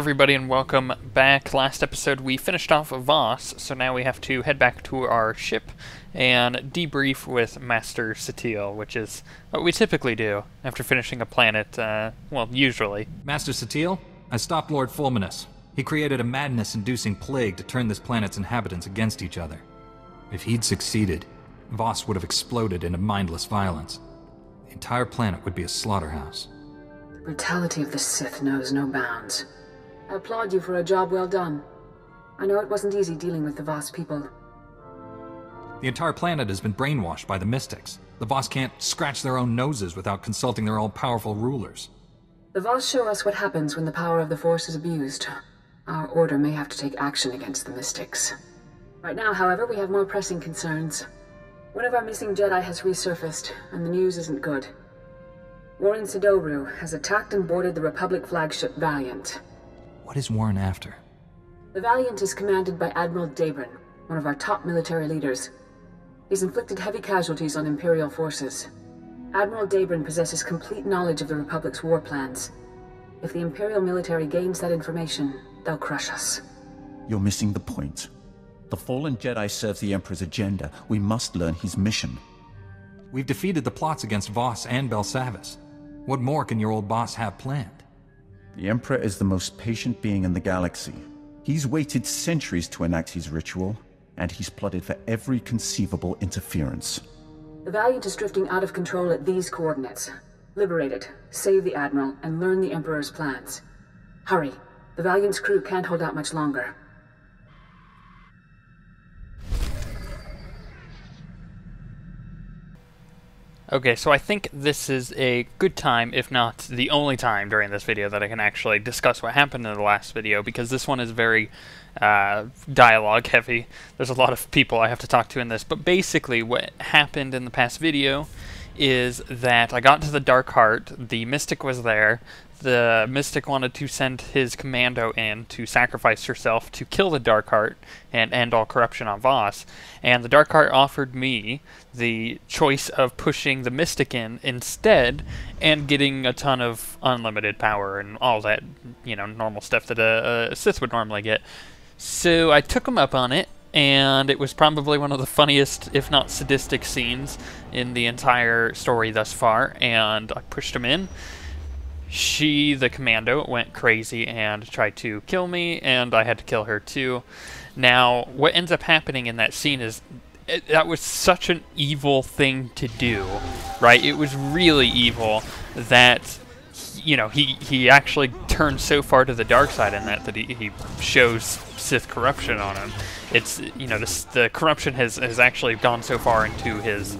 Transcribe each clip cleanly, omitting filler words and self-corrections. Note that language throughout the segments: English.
everybody, and welcome back. Last episode we finished off Voss, so now we have to head back to our ship and debrief with Master Satil, which is what we typically do after finishing a planet, well, usually. Master Satil, I stopped Lord Fulminus. He created a madness-inducing plague to turn this planet's inhabitants against each other. If he'd succeeded, Voss would have exploded into mindless violence. The entire planet would be a slaughterhouse. The brutality of the Sith knows no bounds. I applaud you for a job well done. I know it wasn't easy dealing with the Voss people. The entire planet has been brainwashed by the mystics. The Voss can't scratch their own noses without consulting their all-powerful rulers. The Voss show us what happens when the power of the Force is abused. Our order may have to take action against the mystics. Right now, however, we have more pressing concerns. One of our missing Jedi has resurfaced, and the news isn't good. Warren Sidoru has attacked and boarded the Republic flagship Valiant. What is Warren after? The Valiant is commanded by Admiral Dabrin, one of our top military leaders. He's inflicted heavy casualties on Imperial forces. Admiral Dabrin possesses complete knowledge of the Republic's war plans. If the Imperial military gains that information, they'll crush us. You're missing the point. The fallen Jedi serves the Emperor's agenda. We must learn his mission. We've defeated the plots against Voss and Belsavis. What more can your old boss have planned? The Emperor is the most patient being in the galaxy. He's waited centuries to enact his ritual, and he's plotted for every conceivable interference. The Valiant is drifting out of control at these coordinates. Liberate it, save the Admiral, and learn the Emperor's plans. Hurry. The Valiant's crew can't hold out much longer. Okay, so I think this is a good time, if not the only time during this video, that I can actually discuss what happened in the last video, because this one is very dialogue heavy. There's a lot of people I have to talk to in this, but basically what happened in the past video is that I got to the Dark Heart, the Mystic was there, the Mystic wanted to send his commando in to sacrifice herself to kill the Dark Heart and end all corruption on Voss, and the Dark Heart offered me the choice of pushing the Mystic in instead and getting a ton of unlimited power and all that, you know, normal stuff that a Sith would normally get. So I took him up on it, and it was probably one of the funniest, if not sadistic, scenes in the entire story thus far, and I pushed him in. She, the commando, went crazy and tried to kill me, and I had to kill her too. Now, what ends up happening in that scene is, that was such an evil thing to do, right? It was really evil that, you know, he actually turned so far to the dark side in that he shows Sith corruption on him. It's, you know, the corruption has actually gone so far into his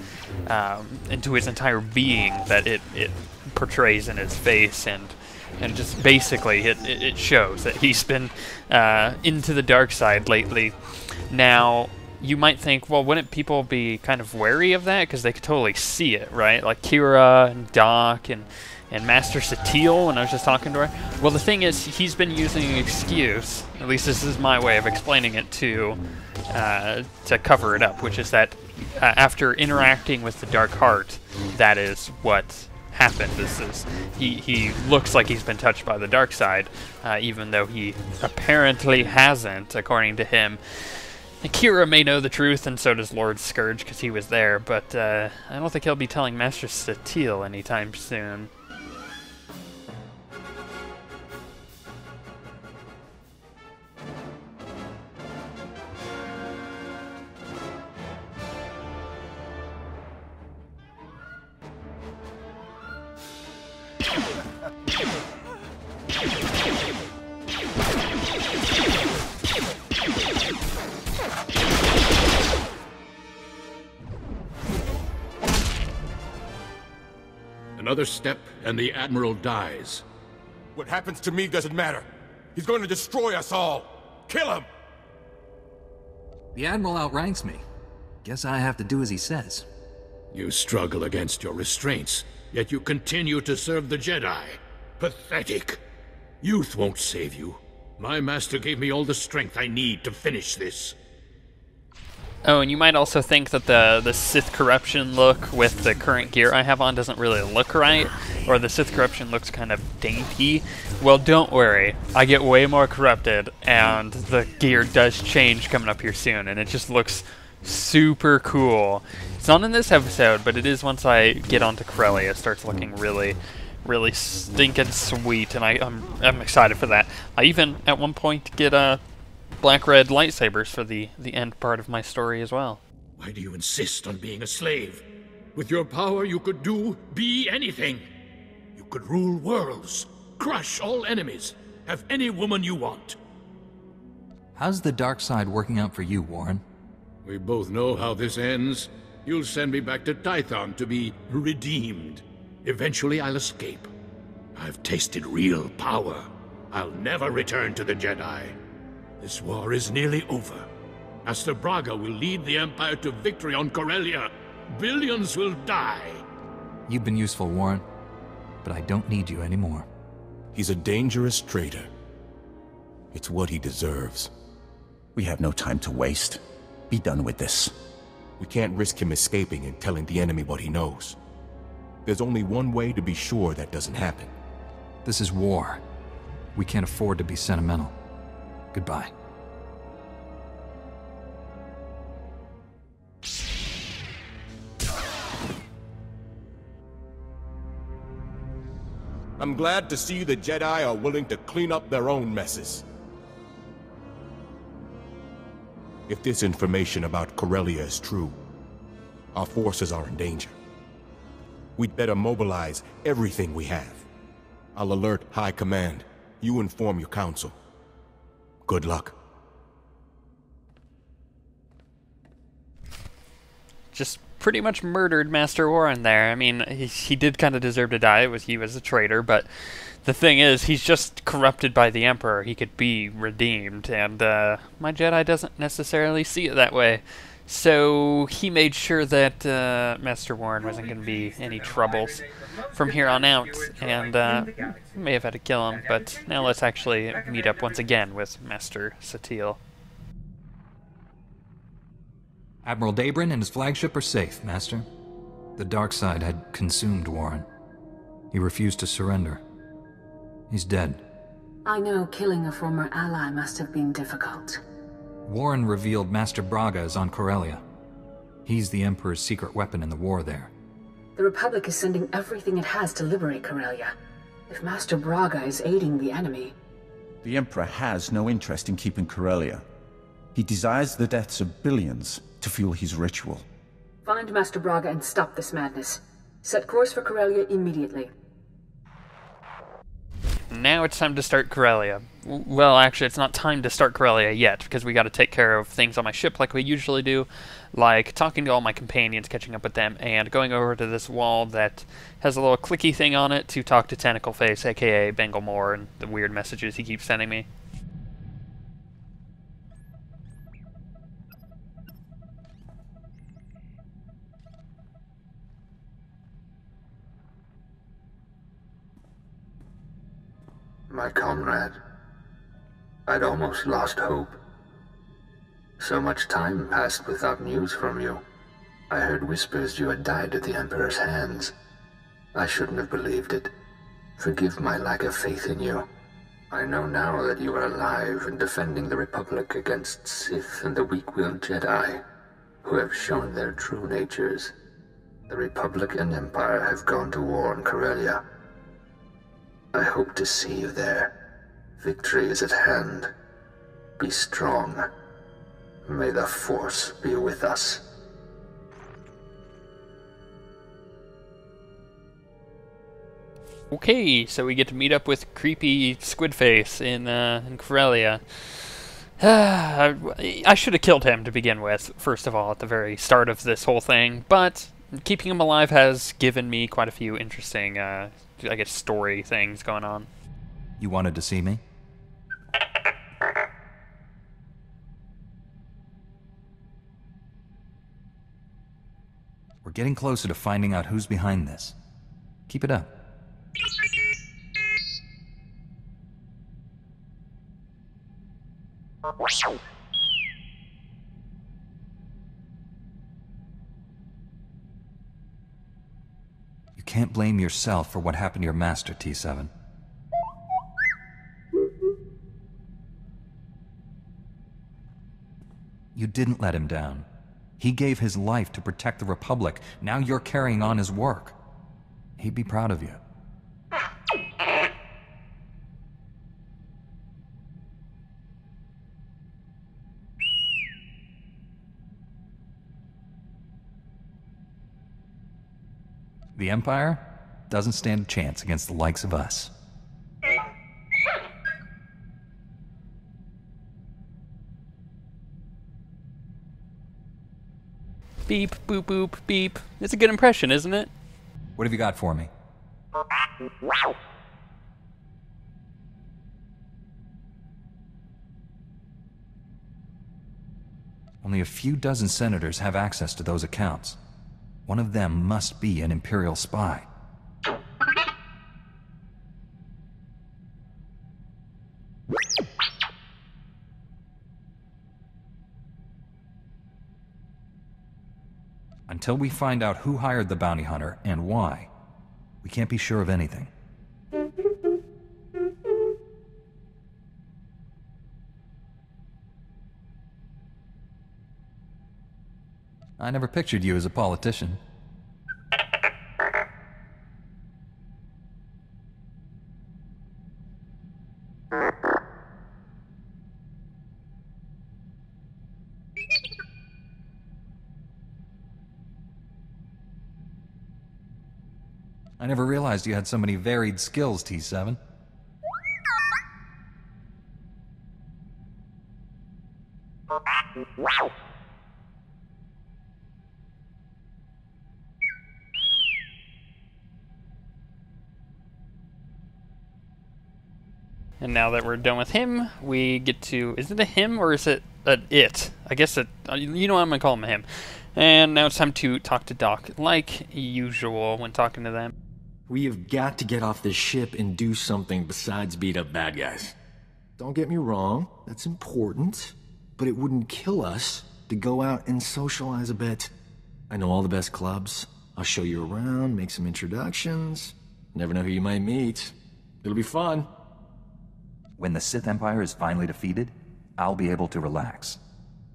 entire being that it portrays in his face, and just basically it shows that he's been into the dark side lately. Now, you might think, well, wouldn't people be kind of wary of that, because they could totally see it, right? Like Kira and Doc and Master Satil, when I was just talking to her. Well, the thing is, he's been using an excuse, at least this is my way of explaining it, to cover it up, which is that after interacting with the Dark Heart, that is what happened. He looks like he's been touched by the dark side, even though he apparently hasn't, according to him. Kira may know the truth, and so does Lord Scourge, because he was there, but I don't think he'll be telling Master Satil anytime soon. Another step, and the Admiral dies. What happens to me doesn't matter. He's going to destroy us all. Kill him! The Admiral outranks me. Guess I have to do as he says. You struggle against your restraints, yet you continue to serve the Jedi. Pathetic. Youth won't save you. My master gave me all the strength I need to finish this. Oh, and you might also think that the Sith Corruption look with the current gear I have on doesn't really look right, or the Sith Corruption looks kind of dainty. Well, don't worry. I get way more corrupted, and the gear does change coming up here soon, and it just looks super cool. It's not in this episode, but it is once I get onto Corellia. It starts looking really, really stinking sweet, and I'm excited for that. I even, at one point, get black-red lightsabers for the end part of my story as well. Why do you insist on being a slave? With your power, you could be anything. You could rule worlds, crush all enemies, have any woman you want. How's the dark side working out for you, Warren? We both know how this ends. You'll send me back to Tython to be redeemed. Eventually, I'll escape. I've tasted real power. I'll never return to the Jedi. This war is nearly over. Master Braga will lead the Empire to victory on Corellia. Billions will die. You've been useful, Warren, but I don't need you anymore. He's a dangerous traitor. It's what he deserves. We have no time to waste. Be done with this. We can't risk him escaping and telling the enemy what he knows. There's only one way to be sure that doesn't happen. This is war. We can't afford to be sentimental. Goodbye. I'm glad to see the Jedi are willing to clean up their own messes. If this information about Corellia is true, our forces are in danger. We'd better mobilize everything we have. I'll alert High Command. You inform your council. Good luck. Just pretty much murdered Master Warren there. I mean, he did kind of deserve to die. He was a traitor, but the thing is, he's just corrupted by the Emperor. He could be redeemed, and my Jedi doesn't necessarily see it that way. So he made sure that Master Warren wasn't going to be any troubles from here on out, and may have had to kill him, but now let's actually meet up once again with Master Satele. Admiral Dabrin and his flagship are safe, Master. The dark side had consumed Warren. He refused to surrender. He's dead. I know killing a former ally must have been difficult. Warren revealed Master Braga is on Corellia. He's the Emperor's secret weapon in the war there. The Republic is sending everything it has to liberate Corellia. If Master Braga is aiding the enemy... The Emperor has no interest in keeping Corellia. He desires the deaths of billions to fuel his ritual. Find Master Braga and stop this madness. Set course for Corellia immediately. Now it's time to start Corellia. Well, actually, it's not time to start Corellia yet, because we got to take care of things on my ship like we usually do, like talking to all my companions, catching up with them, and going over to this wall that has a little clicky thing on it to talk to Tentacle Face, aka Bengal Moore, and the weird messages he keeps sending me. My comrade, I'd almost lost hope. So much time passed without news from you. I heard whispers you had died at the Emperor's hands. I shouldn't have believed it. Forgive my lack of faith in you. I know now that you are alive and defending the Republic against Sith and the weak-willed Jedi, who have shown their true natures. The Republic and Empire have gone to war on Corellia. I hope to see you there. Victory is at hand. Be strong. May the Force be with us. Okay, so we get to meet up with creepy Squidface in Corellia. I should have killed him to begin with, first of all, at the very start of this whole thing, but keeping him alive has given me quite a few interesting, I guess, story things going on. You wanted to see me? We're getting closer to finding out who's behind this. Keep it up. You can't blame yourself for what happened to your master, T7. You didn't let him down. He gave his life to protect the Republic. Now you're carrying on his work. He'd be proud of you. The Empire doesn't stand a chance against the likes of us. Beep, boop, boop, beep. It's a good impression, isn't it? What have you got for me? Only a few dozen senators have access to those accounts. One of them must be an Imperial spy. Until we find out who hired the bounty hunter and why, we can't be sure of anything. I never pictured you as a politician. I never realized you had so many varied skills, T7. And now that we're done with him, we get to... Is it a him or is it an it? I guess it... You know what, I'm going to call him a him. And now it's time to talk to Doc, like usual when talking to them. We have got to get off this ship and do something besides beat up bad guys. Don't get me wrong, that's important, but it wouldn't kill us to go out and socialize a bit. I know all the best clubs. I'll show you around, make some introductions. Never know who you might meet. It'll be fun. When the Sith Empire is finally defeated, I'll be able to relax.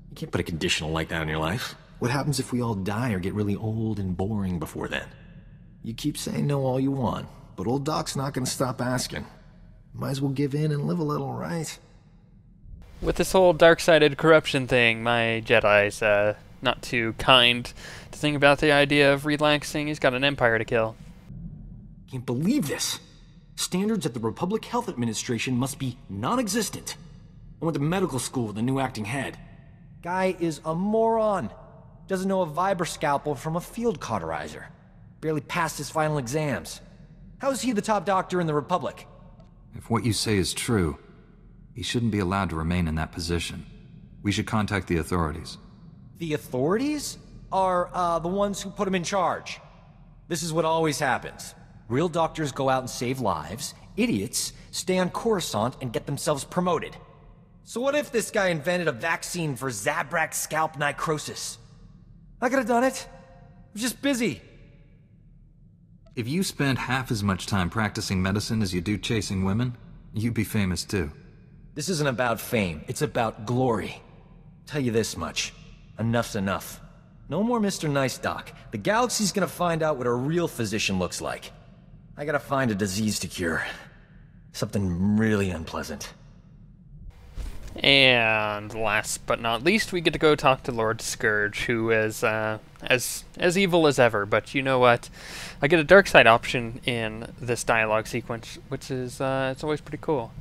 You can't put a conditional like that on your life. What happens if we all die or get really old and boring before then? You keep saying no all you want, but old Doc's not gonna stop asking. Might as well give in and live a little, right? With this whole dark-sided corruption thing, my Jedi's not too kind to think about the idea of relaxing. He's got an empire to kill. Can't believe this. Standards at the Republic Health Administration must be non-existent. I went to medical school with a new acting head. Guy is a moron. Doesn't know a vibra scalpel from a field cauterizer. Barely passed his final exams. How is he the top doctor in the Republic? If what you say is true, he shouldn't be allowed to remain in that position. We should contact the authorities. The authorities are, the ones who put him in charge. This is what always happens. Real doctors go out and save lives. Idiots stay on Coruscant and get themselves promoted. So what if this guy invented a vaccine for Zabrak scalp necrosis? I could have done it. I was just busy. If you spent half as much time practicing medicine as you do chasing women, you'd be famous too. This isn't about fame, it's about glory. Tell you this much. Enough's enough. No more Mr. Nice Doc. The galaxy's gonna find out what a real physician looks like. I gotta find a disease to cure. Something really unpleasant. And last but not least, we get to go talk to Lord Scourge, who is as evil as ever. But you know what? I get a dark side option in this dialogue sequence, which is it's always pretty cool.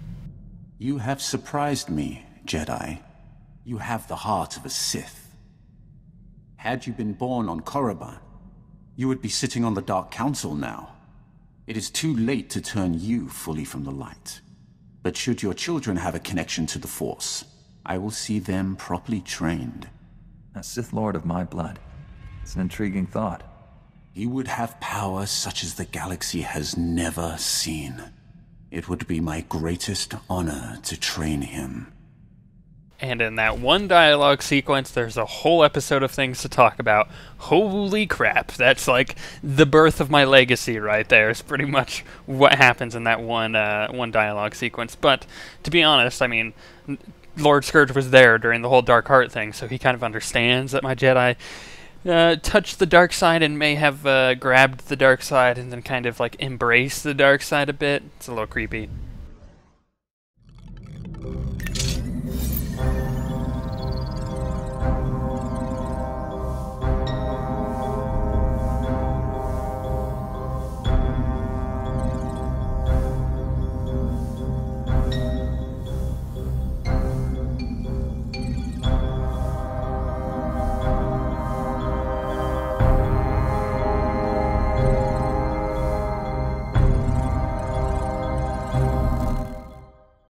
You have surprised me, Jedi. You have the heart of a Sith. Had you been born on Korriban, you would be sitting on the Dark Council now. It is too late to turn you fully from the light. But should your children have a connection to the Force, I will see them properly trained. A Sith Lord of my blood. It's an intriguing thought. He would have power such as the galaxy has never seen. It would be my greatest honor to train him. And in that one dialogue sequence, there's a whole episode of things to talk about. Holy crap, that's like the birth of my legacy right there. It's pretty much what happens in that one dialogue sequence. But to be honest, I mean, Lord Scourge was there during the whole Dark Heart thing, so he kind of understands that my Jedi touched the dark side and may have grabbed the dark side and then kind of like embraced the dark side a bit. It's a little creepy.